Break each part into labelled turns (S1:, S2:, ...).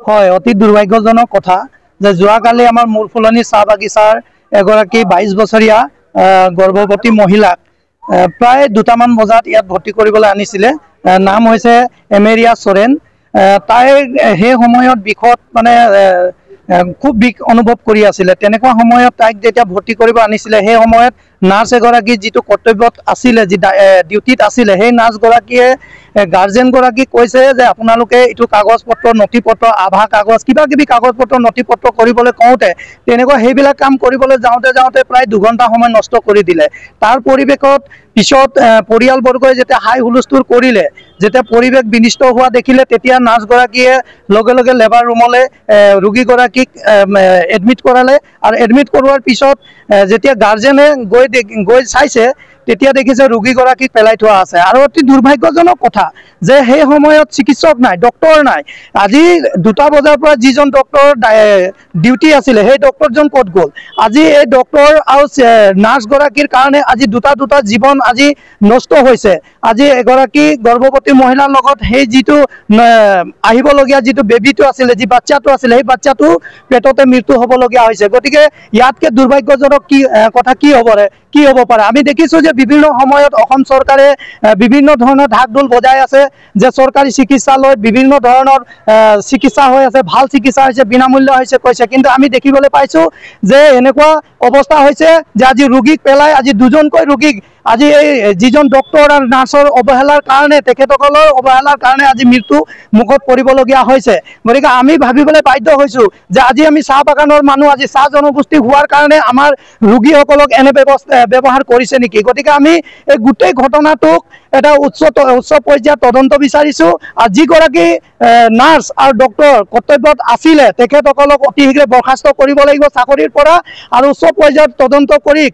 S1: হয়, অতি দুৰ্ভাগ্যজনক কথা যে যোৱাকালি আমাৰ মূৰফুলনি চাহ বাগিচাৰ এগৰাকী 22 বছৰীয়া গৰ্ভৱতী মহিলাক প্ৰায় 2টামান বজাত ইয়াত ভৰ্তি কৰিবলৈ আনিছিলে। নাম হৈছে এমেৰিয়া চৰেন। তাই সেই সময়ত বিষত মানে খুব বিষ অনুভৱ কৰি আছিলে। তেনেকুৱা সময়ত তাইক যেতিয়া ভৰ্তি কৰিব আনিছিলে সেই সময়ত নাৰ্ছ এগৰাকী যিটো কৰ্তব্যত আছিলে, যি ডিউটিত আছিলে, সেই নাৰ্ছগৰাকীয়ে গাৰ্জেনগৰাকীক কৈছে যে আপোনালোকে এইটো কাগজ পত্ৰ নথি পত্ৰ আভা কাগজ কিবা কিবি কাগজ পত্ৰ নথি পত্ৰ কৰিবলৈ কওঁতে তেনেকুৱা সেইবিলাক কাম কৰিবলৈ যাওঁতে প্ৰায় 2 ঘণ্টা সময় নষ্ট কৰি দিলে। তাৰ পৰিৱেশত পিছত পৰিয়ালবৰ্গই যেতিয়া হাই হুলস্থুল কৰিলে, যেতিয়া পৰিৱেশ বিনিষ্ট হোৱা দেখিলে, তেতিয়া নাৰ্ছগৰাকীয়ে লগে লগে লেবাৰ ৰুমলৈ ৰোগীগৰাকীক এডমিট কৰালে। আৰু এডমিট কৰোৱাৰ পিছত যেতিয়া গাৰ্জেনে গৈ চাইছে তেতিয়া দেখিছে ৰোগীগৰাকীক পেলাই থোৱা আছে। আৰু অতি দুৰ্ভাগ্যজনক কথা যে সেই সময়ত চিকিৎসক নাই, ডক্টৰ নাই। আজি 2টা বজাৰ পৰা যিজন ডক্টৰ ডিউটি আছিলে সেই ডক্টৰজন ক'ত গ'ল? আজি এই ডক্টৰ আৰু নাৰ্ছগৰাকীৰ কাৰণে আজি দুটা জীৱন আজি নষ্ট হৈছে। আজি এগৰাকী গৰ্ভৱতী মহিলাৰ লগত সেই যিটো আহিবলগীয়া যিটো বেবীটো আছিলে, যি বাচ্চাটো আছিলে, সেই বাচ্চাটো পেটতে মৃত্যু হ'বলগীয়া হৈছে। গতিকে ইয়াতকৈ দুৰ্ভাগ্যজনক কথা কি হ'ব পাৰে? আমি দেখিছোঁ যে বিভিন্ন সময়ত অসম চৰকাৰে বিভিন্ন ধৰণৰ ঢাক ঢোল বজাই আছে যে চৰকাৰী চিকিৎসালয়ত বিভিন্ন ধৰণৰ চিকিৎসা হৈ আছে, ভাল চিকিৎসা হৈছে, বিনামূল্য হৈছে কৈছে। কিন্তু আমি দেখিবলৈ পাইছোঁ যে এনেকুৱা অৱস্থা হৈছে যে আজি ৰোগীক পেলাই আজি 2জনকৈ ৰোগীক আজি এই যিজন ডক্টৰ আৰু নাৰ্ছৰ অৱহেলাৰ কাৰণে, তেখেতসকলৰ অৱহেলাৰ কাৰণে আজি মৃত্যু মুখত পৰিবলগীয়া হৈছে। গতিকে আমি ভাবিবলৈ বাধ্য হৈছোঁ যে আজি আমি চাহ বাগানৰ মানুহ, আজি চাহ জনগোষ্ঠী হোৱাৰ কাৰণে আমাৰ ৰোগীসকলক এনে ব্যৱহাৰ কৰিছে নেকি? গতিকে আমি এই গোটেই ঘটনাটোক এটা উচ্চ পৰ্যায়ত তদন্ত বিচাৰিছোঁ। আৰু যিগৰাকী নাৰ্ছ আৰু ডক্টৰ কৰ্তব্যত আছিলে তেখেতসকলক অতি শীঘ্ৰে বৰ্খাস্ত কৰিব লাগিব চাকৰিৰ পৰা। আৰু উচ্চ পৰ্যায়ত তদন্ত কৰি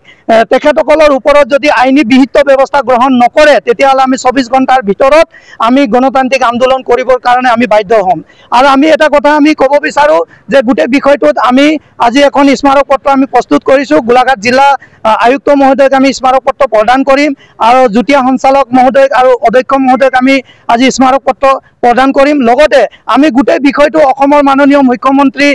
S1: তেখেতসকলৰ ওপৰত যদি আইনী বিহিত ব্যৱস্থা গ্ৰহণ নকৰে তেতিয়াহ'লে আমি 24 ঘণ্টাৰ ভিতৰত আমি গণতান্ত্ৰিক আন্দোলন কৰিবৰ কাৰণে আমি বাধ্য হ'ম। আৰু আমি এটা কথা আমি ক'ব বিচাৰোঁ যে গোটেই বিষয়টোত আমি আজি এখন স্মাৰক পত্ৰ আমি প্ৰস্তুত কৰিছোঁ। গোলাঘাট জিলা আয়ুক্ত মহোদয়ক আমি স্মাৰক পত্ৰ প্ৰদান কৰিম আৰু যুটীয়া সঞ্চালক মহোদয়ক আৰু অধ্যক্ষ মহোদয়ক আমি আজি স্মাৰক পত্ৰ প্ৰদান কৰিম। লগতে আমি গোটেই বিষয়টো অসমৰ মাননীয় মুখ্যমন্ত্ৰী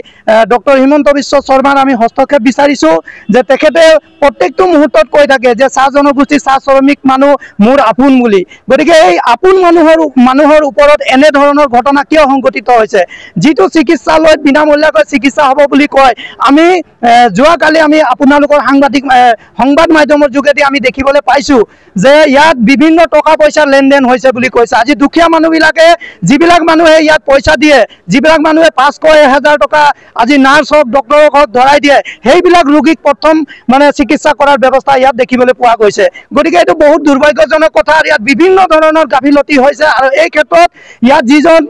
S1: ডক্টৰ হিমন্ত বিশ্ব শৰ্মাৰ আমি হস্তক্ষেপ বিচাৰিছোঁ যে তেখেতে প্ৰত্যেকটো মুহূৰ্তত কৈ থাকে যে চাহ জনগোষ্ঠী, চাহ শ্ৰমিক মানুহ মোৰ আপোন বুলি। গতিকে এই আপোন মানুহৰ ওপৰত এনেধৰণৰ ঘটনা কিয় সংঘটিত হৈছে? যিটো চিকিৎসালয়ত বিনামূলীয়াকৈ চিকিৎসা হ'ব বুলি কয়, আমি যোৱাকালি আমি আপোনালোকৰ সংবাদ মাধ্যমৰ যোগেদি আমি দেখিবলৈ পাইছোঁ যে ইয়াত বিভিন্ন টকা পইচা লেনদেন হৈছে বুলি কৈছে। আজি দুখীয়া মানুহবিলাকে, যিবিলাক মানুহে ইয়াত পইচা দিয়ে, যিবিলাক মানুহে 500-1000 টকা আজি নাৰ্ছ হওক ডক্টৰক হওক ধৰাই দিয়ে, সেইবিলাক ৰোগীক প্ৰথম মানে চিকিৎসা কৰাৰ ব্যৱস্থা ইয়াত দেখিবলৈ পোৱা গৈছে। গতিকে এইটো বহুত দুৰ্ভাগ্যজনক কথা। ইয়াত বিভিন্ন ধৰণৰ গাফিলতি হৈছে। আৰু এই ক্ষেত্ৰত ইয়াত যিজন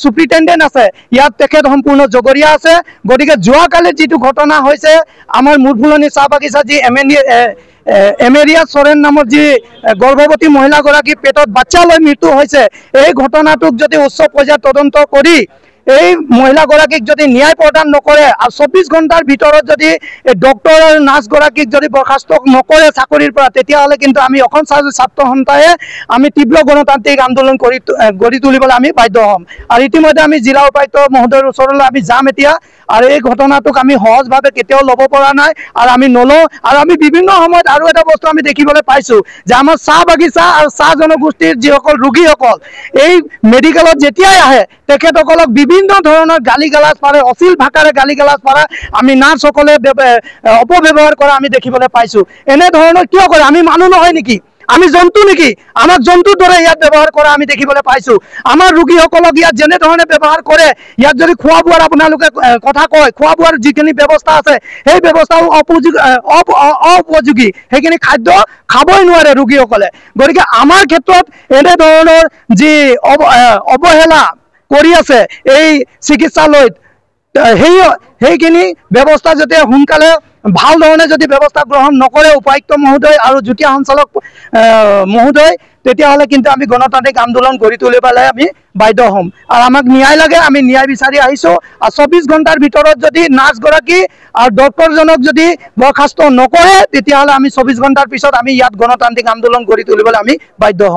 S1: চুপাৰিনটেণ্ডেণ্ট আছে ইয়াত তেখেত সম্পূৰ্ণ জগৰীয়া আছে। গতিকে যোৱাকালি যিটো ঘটনা হৈছে আমাৰ মূৰফুলনি চাহ বাগিচা যি এমেৰিয়া চৰেন নামৰ যি গৰ্ভৱতী মহিলাগৰাকী পেটত বাচ্চা লৈ মৃত্যু হৈছে, এই ঘটনাটোক যদি উচ্চ পৰ্যায়ত তদন্ত কৰি এই মহিলাগৰাকীক যদি ন্যায় প্ৰদান নকৰে আৰু 24 ঘণ্টাৰ ভিতৰত যদি ডক্টৰ আৰু নাৰ্ছগৰাকীক যদি বৰ্খাস্ত নকৰে চাকৰিৰ পৰা, তেতিয়াহ'লে কিন্তু আমি অসম ছাত্ৰ সন্থাই আমি তীব্ৰ গণতান্ত্ৰিক আন্দোলন গঢ়ি তুলিবলৈ আমি বাধ্য হ'ম। আৰু ইতিমধ্যে আমি জিলা উপায়ুক্ত মহোদয়ৰ ওচৰলৈ আমি যাম এতিয়া। আৰু এই ঘটনাটোক আমি সহজভাৱে কেতিয়াও ল'ব পৰা নাই আৰু আমি নলওঁ। আৰু আমি বিভিন্ন সময়ত আৰু এটা বস্তু আমি দেখিবলৈ পাইছোঁ যে আমাৰ চাহ বাগিচা আৰু চাহ জনগোষ্ঠীৰ যিসকল ৰোগীসকল এই মেডিকেলত যেতিয়াই আহে তেখেতসকলক বিভিন্ন ধৰণৰ গালি গালাজ পাৰে, অশ্লীল ভাষাৰে গালি গালাজ পাৰে আমি নাৰ্ছসকলে অপব্যৱহাৰ কৰা আমি দেখিবলৈ পাইছোঁ। এনেধৰণৰ কিয় কৰে? আমি মানুহ নহয় নেকি? আমি জন্তু নেকি? আমাক জন্তুৰ দৰে ইয়াত ব্যৱহাৰ কৰা আমি দেখিবলৈ পাইছোঁ। আমাৰ ৰোগীসকলক ইয়াত যেনেধৰণে ব্যৱহাৰ কৰে, ইয়াত যদি খোৱা বোৱাৰ আপোনালোকে কথা কয়, খোৱা বোৱাৰ যিখিনি ব্যৱস্থা আছে সেই ব্যৱস্থাও উপযোগী, সেইখিনি খাদ্য খাবই নোৱাৰে ৰোগীসকলে। গতিকে আমাৰ ক্ষেত্ৰত এনেধৰণৰ যি অৱহেলা কৰি আছে এই চিকিৎসালয়ত, সেইখিনি ব্যৱস্থা যাতে সোনকালে ভাল ধৰণে যদি ব্যৱস্থা গ্ৰহণ নকৰে উপায়ুক্ত মহোদয় আৰু যুটীয়া সঞ্চালক মহোদয়, তেতিয়াহ'লে কিন্তু আমি গণতান্ত্ৰিক আন্দোলন গঢ়ি তুলিবলৈ আমি বাধ্য হ'ম। আৰু আমাক ন্যায় লাগে, আমি ন্যায় বিচাৰি আহিছোঁ। আৰু 24 ঘণ্টাৰ ভিতৰত যদি নাৰ্ছগৰাকী আৰু ডক্টৰজনক যদি বৰ্খাস্ত নকৰে তেতিয়াহ'লে আমি 24 ঘণ্টাৰ পিছত আমি ইয়াত গণতান্ত্ৰিক আন্দোলন গঢ়ি তুলিবলৈ আমি বাধ্য হ'ম।